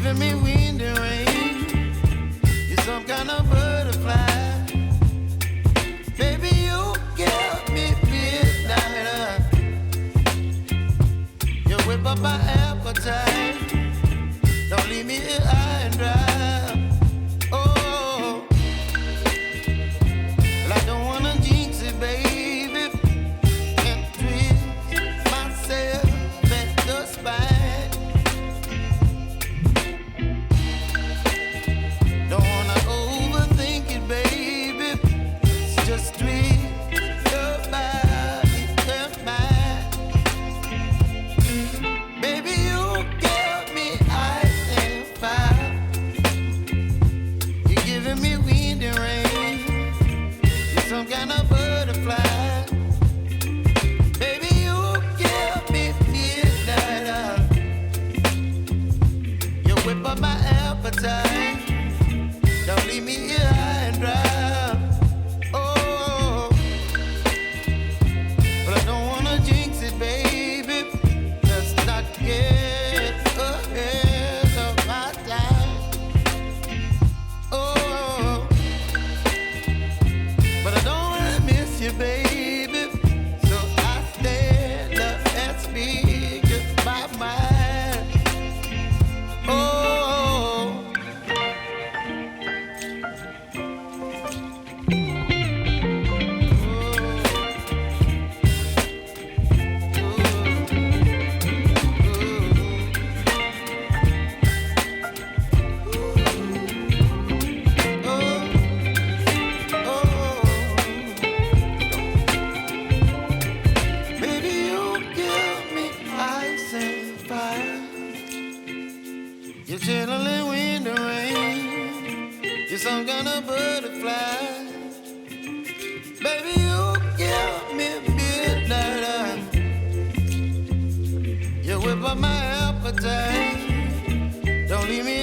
giving me wind and rain. You're some kind of butterfly. Baby, you give me midnight. You whip up my appetite. Don't leave me here high and dry. Oh, well, I don't wanna jinx it, baby, and twist myself at the spine. Don't wanna overthink it, baby. It's just twist your body and mine. Baby, you give me ice and fire. You're giving me wind and rain. You're some kind of butterfly. Baby, you give me midnight. You whip up my appetite. Don't leave me here high and dry. Oh, but I don't wanna jinx it, baby. Let's not get ahead of my time. Oh, but I don't wanna miss you, baby. So I stand up and speak my mind. Oh. Baby, you give me ice and fire. You're channeling wind and rain. You're some kind of butterfly. Baby, you give me midnight. You whip up my appetite. Don't leave me